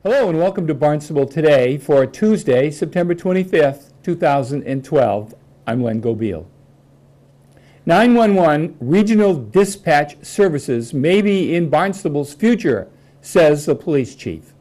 Hello and welcome to Barnstable Today for Tuesday, September 25th, 2012. I'm Len Gobeil. 911 regional dispatch services may be in Barnstable's future, says the police chief.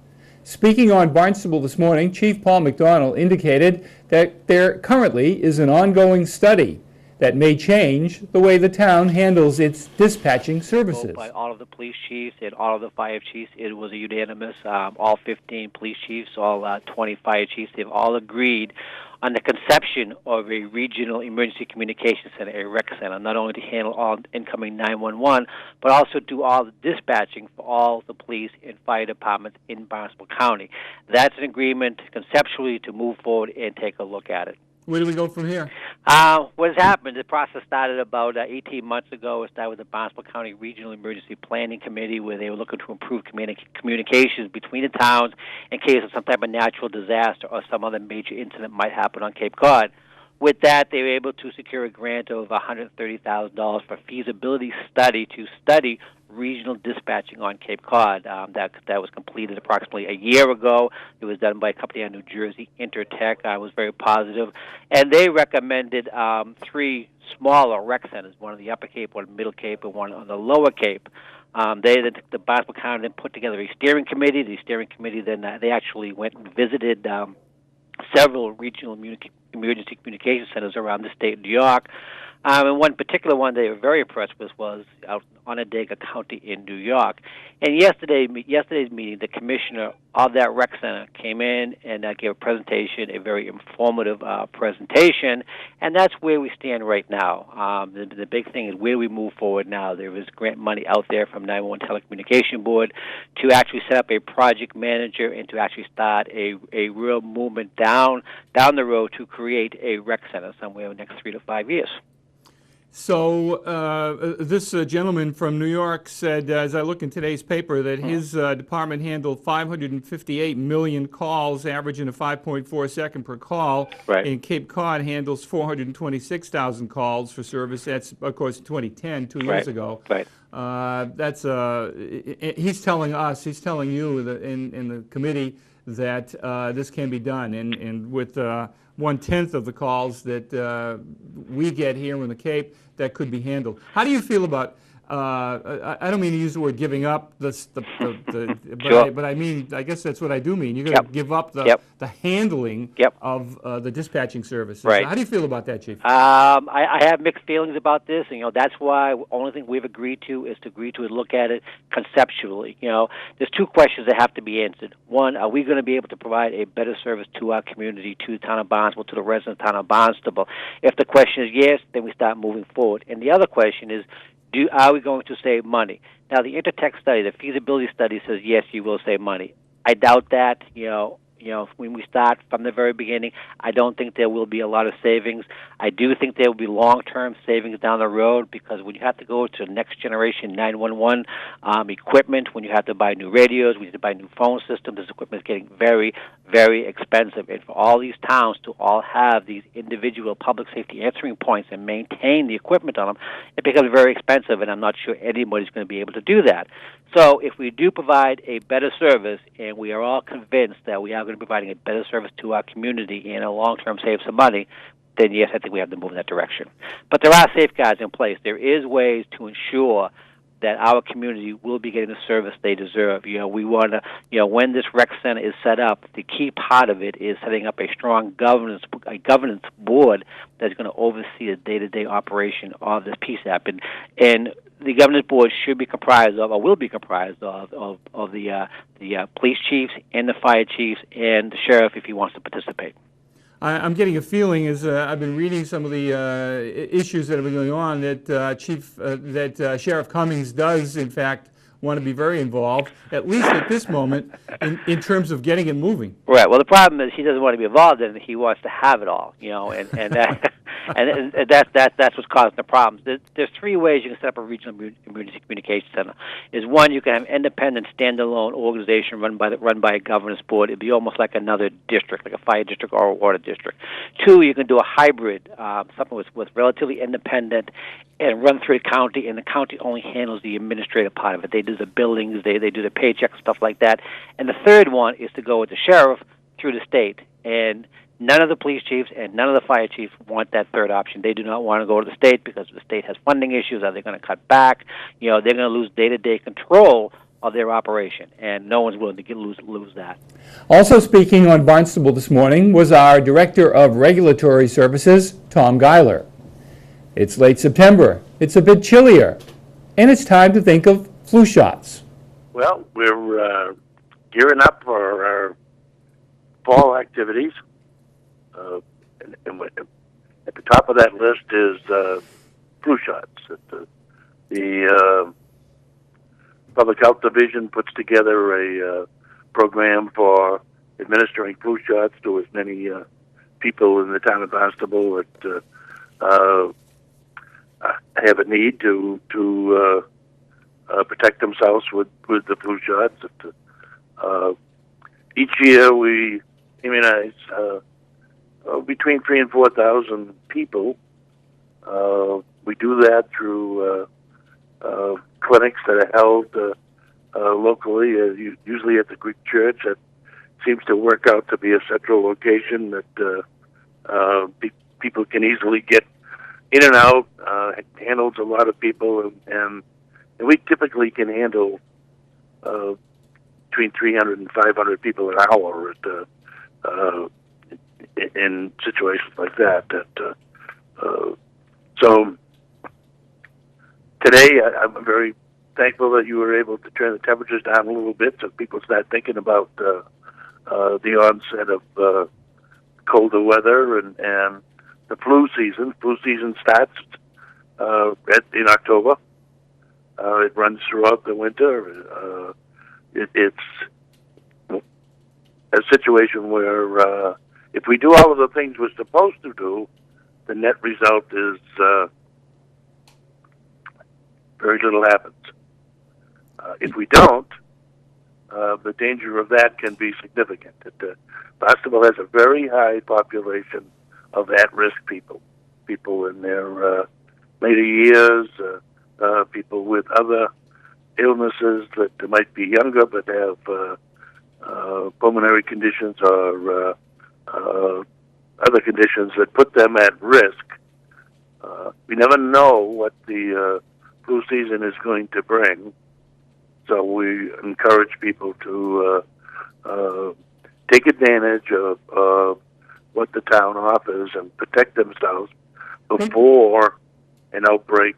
Speaking on Barnstable this morning, Chief Paul McDonald indicated that there currently is an ongoing study that may change the way the town handles its dispatching services. By all of the police chiefs and all of the fire chiefs, it was a unanimous. All 15 police chiefs, all 20 fire chiefs, they've all agreed on the conception of a regional emergency communication center, a rec center, not only to handle all incoming 911, but also do all the dispatching for all the police and fire departments in Barnstable County. That's an agreement conceptually to move forward and take a look at it. Where do we go from here? What has happened, the process started about 18 months ago. It started with the Barnstable County Regional Emergency Planning Committee, where they were looking to improve communications between the towns in case of some type of natural disaster or some other major incident might happen on Cape Cod. With that, they were able to secure a grant of $130,000 for feasibility study to study regional dispatching on Cape Cod. That was completed approximately a year ago. It was done by a company out of New Jersey, Intertech. I was very positive. And they recommended three smaller rec centers, one on the Upper Cape, one on the Middle Cape, and one on the Lower Cape. The Barnstable County then put together a steering committee. The steering committee then they actually went and visited several regional emergency communication centers around the state of New York. And one particular one they were very impressed with was out in Onondaga County in New York. And yesterday's meeting, the commissioner of that rec center came in and gave a presentation, a very informative presentation, and that's where we stand right now. The big thing is where we move forward now. There is grant money out there from 911 Telecommunication Board to actually set up a project manager and to actually start a real movement down the road to create a rec center somewhere in the next 3 to 5 years. So this gentleman from New York said, as I look in today's paper, that his department handled 558 million calls, averaging a 5.4 second per call. Right. And Cape Cod handles 426,000 calls for service. That's, of course, 2010, 2 years ago. Right. He's telling us, he's telling you in the committee that this can be done. And with 1/10 of the calls that we get here in the Cape, that could be handled. How do you feel about, I don't mean to use the word giving up, Sure. but I mean, I guess that's what I do mean. You're going to give up the handling of the dispatching services. Right. How do you feel about that, Chief? I have mixed feelings about this. That's why the only thing we've agreed to is look at it conceptually. There's two questions that have to be answered. One, are we going to be able to provide a better service to our community, to the town of Barnstable, to the residents of the town of Barnstable? If the question is yes, then we start moving forward. And the other question is, are we going to save money? Now, the Intertech study, the feasibility study says, yes, you will save money. I doubt that. When we start from the very beginning, I don't think there will be a lot of savings. I do think there will be long-term savings down the road, because when you have to go to next generation 911 equipment, when you have to buy new radios, when you have to buy new phone systems, this equipment is getting very, very expensive. And for all these towns to all have these individual public safety answering points and maintain the equipment on them, it becomes very expensive, and I'm not sure anybody's going to be able to do that. So if we do provide a better service, and we are all convinced that we are going to be providing a better service to our community and in a long-term save some money, then yes, I think we have to move in that direction. But there are safeguards in place. There is ways to ensure that our community will be getting the service they deserve. We want to, when this rec center is set up, the key part of it is setting up a strong governance board that's going to oversee the day-to-day operation of this PSAP. And the governance board should be comprised of, or will be comprised of the police chiefs and the fire chiefs and the sheriff if he wants to participate. I'm getting a feeling, as I've been reading some of the issues that have been going on, that Sheriff Cummings does, in fact, want to be very involved, at least at this moment, in terms of getting it moving. Right. Well, the problem is he doesn't want to be involved in it. He wants to have it all, and and that's what's causing the problems. There's three ways you can set up a regional emergency communication center. Is one, you can have an independent, standalone organization run by a governance board. It'd be almost like another district, like a fire district or a water district. Two, you can do a hybrid, something with relatively independent and run through the county, and the county only handles the administrative part of it. They do the billings, they do the paychecks, stuff like that. And the third one is to go with the sheriff through the state. And none of the police chiefs and none of the fire chiefs want that third option. They do not want to go to the state because the state has funding issues. Are they going to cut back? You know, they're going to lose day-to-day control of their operation, and no one's willing to lose that. Also speaking on Barnstable this morning was our Director of Regulatory Services, Tom Geiler. It's late September, it's a bit chillier, and it's time to think of flu shots. Well, we're gearing up for our fall activities. And at the top of that list is flu shots. The Public Health Division puts together a program for administering flu shots to as many people in the town of Barnstable that have a need to protect themselves with the flu shots. Each year we immunize between 3,000 and 4,000 people. We do that through clinics that are held locally, usually at the Greek Church. That seems to work out to be a central location that people can easily get in and out. It handles a lot of people, and we typically can handle between 300 and 500 people an hour in situations like that. So today, I'm very thankful that you were able to turn the temperatures down a little bit so people start thinking about the onset of colder weather and the flu season. Flu season starts in October. It runs throughout the winter. It's a situation where if we do all of the things we're supposed to do, the net result is very little happens. If we don't, the danger of that can be significant. Barnstable has a very high population of at-risk people in their later years, people with other illnesses that might be younger but have pulmonary conditions or other conditions that put them at risk. We never know what the flu season is going to bring, so we encourage people to take advantage of what the town offers and protect themselves before an outbreak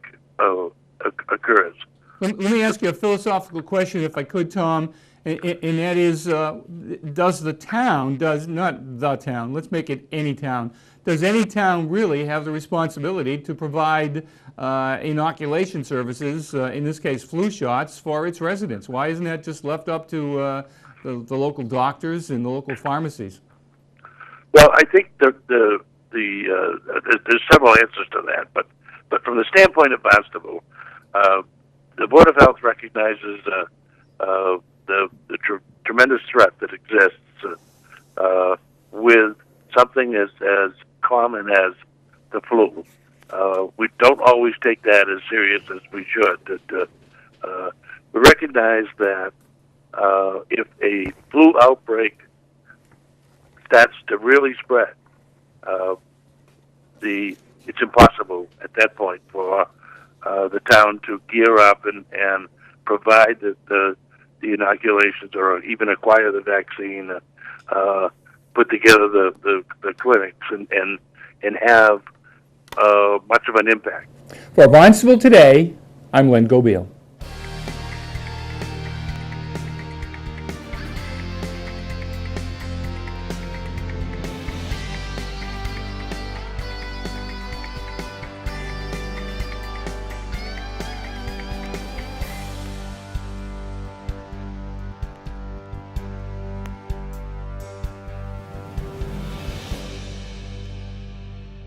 occurs. Let me ask you a philosophical question, if I could, Tom, and that is, does the town, not the town, let's make it any town, does any town really have the responsibility to provide inoculation services, in this case flu shots, for its residents? Why isn't that just left up to the local doctors and the local pharmacies? Well, I think there's several answers to that, but from the standpoint of Barnstable, the Board of Health recognizes the tremendous threat that exists with something as common as the flu. We don't always take that as serious as we should. We recognize that if a flu outbreak starts to really spread, it's impossible at that point for the town to gear up and provide the inoculations or even acquire the vaccine, put together the clinics and have much of an impact. For Barnstable Today, I'm Len Gobiel.